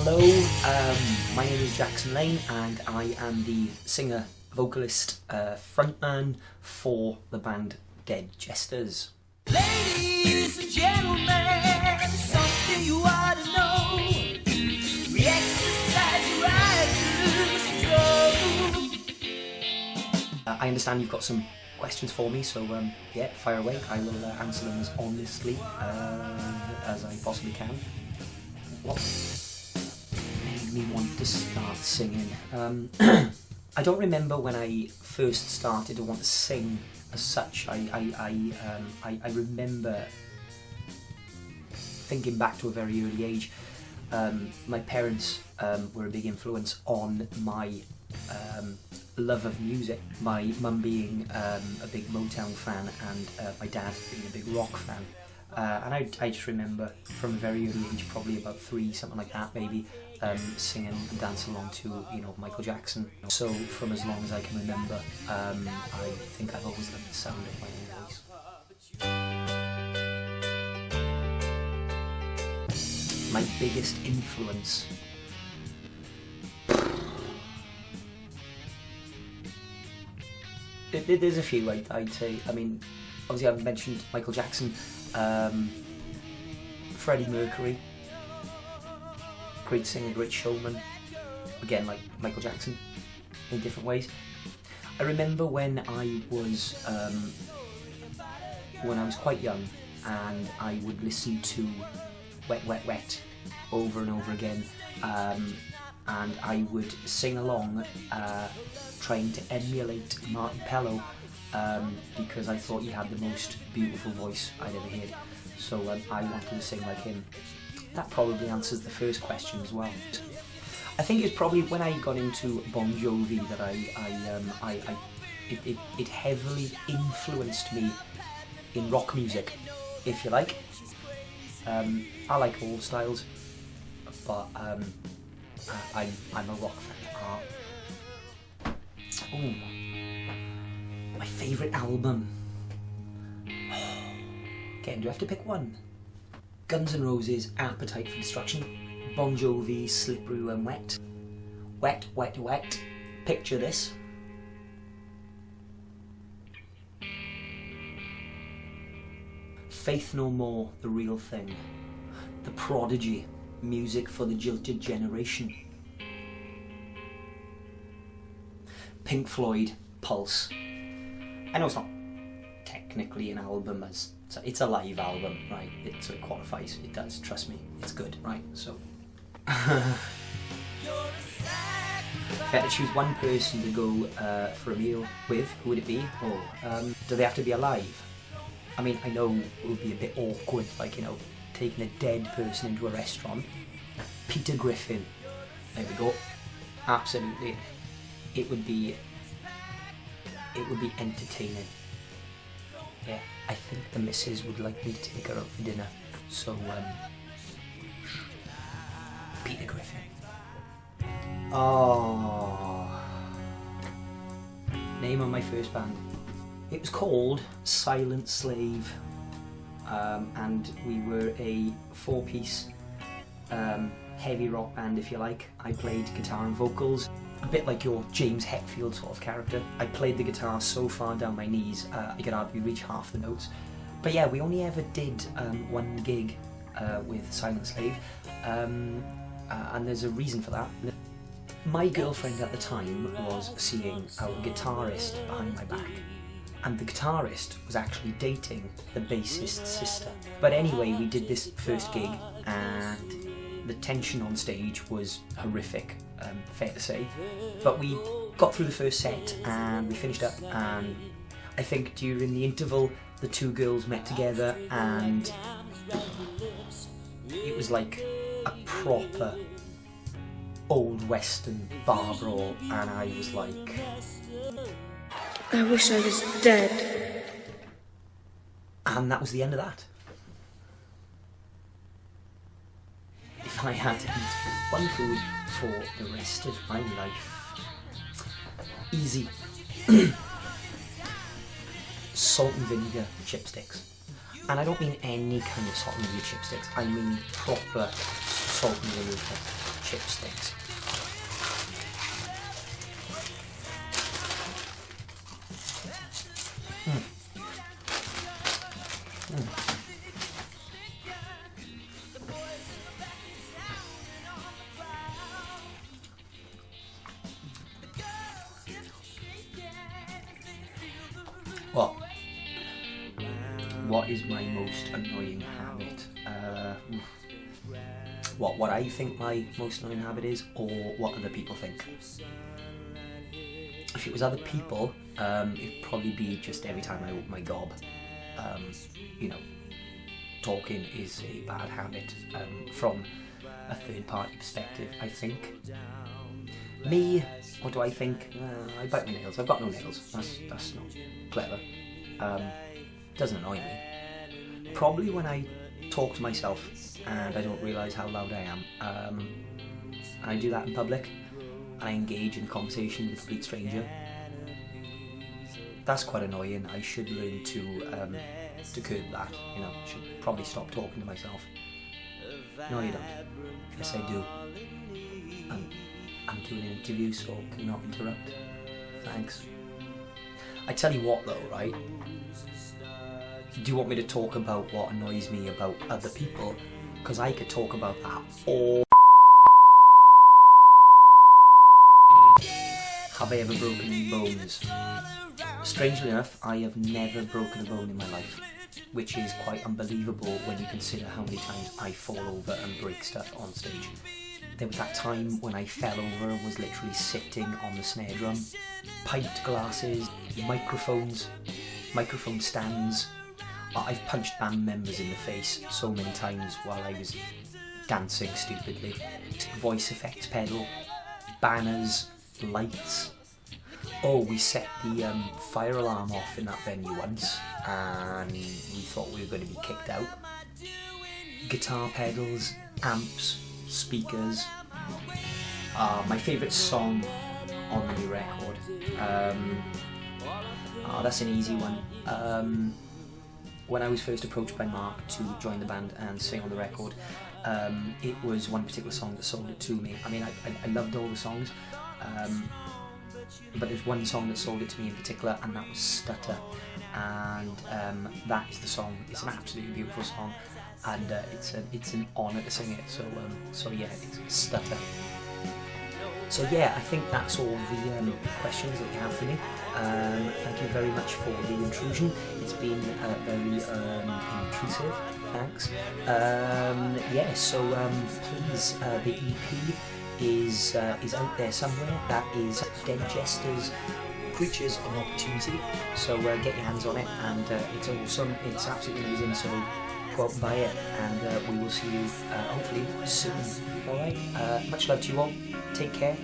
Hello, my name is Jaxon Layne and I am the singer, vocalist, frontman for the band Dead Jesters. Ladies and gentlemen, something you ought to know. We exercise your right to lose control. I understand you've got some questions for me, so yeah, fire away. I will answer them as honestly as I possibly can. What made me want to start singing? I don't remember when I first started to want to sing as such. I remember thinking back to a very early age. My parents were a big influence on my love of music. My mum being a big Motown fan and my dad being a big rock fan. And I just remember from a very early age, probably about 3, something like that maybe, singing and dancing along to, you know, Michael Jackson. So from as long as I can remember, I think I've always loved the sound of my own voice. My biggest influence. There's a few, I'd say. I mean, obviously I've mentioned Michael Jackson, Freddie Mercury, great singer, great showman, again like Michael Jackson in different ways. I remember when I was quite young and I would listen to Wet Wet Wet over and over again, and I would sing along trying to emulate Martin Pello, because I thought he had the most beautiful voice I'd ever heard, so I wanted to sing like him. That probably answers the first question as well. I think it's probably when I got into Bon Jovi that it heavily influenced me in rock music, if you like. I like all styles, but I'm a rock fan. Oh, my favourite album. Again, do I have to pick one? Guns N' Roses, Appetite for Destruction. Bon Jovi, Slippery When Wet. Wet, Wet, Wet. Picture this. Faith No More, The Real Thing. The Prodigy, Music for the Jilted Generation. Pink Floyd, Pulse. I know it's not technically an album, it's a live album, right? So it qualifies, it does, trust me, it's good, right? So if I had to choose one person to go for a meal with, who would it be? Do they have to be alive? I mean, I know it would be a bit awkward, like, you know, taking a dead person into a restaurant. Peter Griffin, there we go, absolutely. It would be entertaining. Yeah, I think the missus would like me to take her out for dinner, so Peter Griffin. Oh, name of my first band. It was called Silent Slave, and we were a 4-piece heavy rock band, if you like. I played guitar and vocals. A bit like your James Hetfield sort of character. I played the guitar so far down my knees, I could hardly reach half the notes. But yeah, we only ever did one gig with Silent Slave, and there's a reason for that. My girlfriend at the time was seeing our guitarist behind my back, and the guitarist was actually dating the bassist's sister. But anyway, we did this first gig, and the tension on stage was horrific, fair to say. But we got through the first set and we finished up, and I think during the interval the two girls met together and it was like a proper old western bar brawl, and I was like, I wish I was dead. And that was the end of that. If I had to eat one food for the rest of my life, easy. Salt and vinegar chipsticks. And I don't mean any kind of salt and vinegar chipsticks, I mean proper salt and vinegar chipsticks. Well, what is my most annoying habit? What I think my most annoying habit is, or what other people think? If it was other people, it'd probably be just every time I open my gob. You know, talking is a bad habit from a third party perspective, I think. Me, what do I think? I bite my nails. I've got no nails. That's not clever. Doesn't annoy me. Probably when I talk to myself and I don't realise how loud I am. And I do that in public, and I engage in conversation with a complete stranger. That's quite annoying. I should learn to curb that. You know, should probably stop talking to myself. No, you don't. Yes, I do. I'm doing an interview, so can you not interrupt? Thanks. I tell you what though, right? Do you want me to talk about what annoys me about other people? Because I could talk about that all. Have I ever broken any bones? Strangely enough, I have never broken a bone in my life, which is quite unbelievable when you consider how many times I fall over and break stuff on stage. There was that time when I fell over and was literally sitting on the snare drum. Pint glasses, microphone stands. I've punched band members in the face so many times while I was dancing stupidly. Voice effects pedal, banners, lights. Oh, we set the fire alarm off in that venue once and we thought we were going to be kicked out. Guitar pedals, amps, speakers. My favourite song on the new record. That's an easy one. When I was first approached by Mark to join the band and sing on the record, it was one particular song that sold it to me. I mean, I loved all the songs, but there's one song that sold it to me in particular, and that was Stutter. And that is the song. It's an absolutely beautiful song, and it's an honour to sing it. So yeah, it's Stutter. So yeah, I think that's all the questions that you have for me. Thank you very much for the intrusion. It's been very intrusive. Thanks. Please, the EP is out there somewhere. That is Dead Jesters, Creatures of Opportunity. So get your hands on it, and it's awesome. It's absolutely amazing. So go out and buy it, and we will see you hopefully soon. Alright, much love to you all. Take care.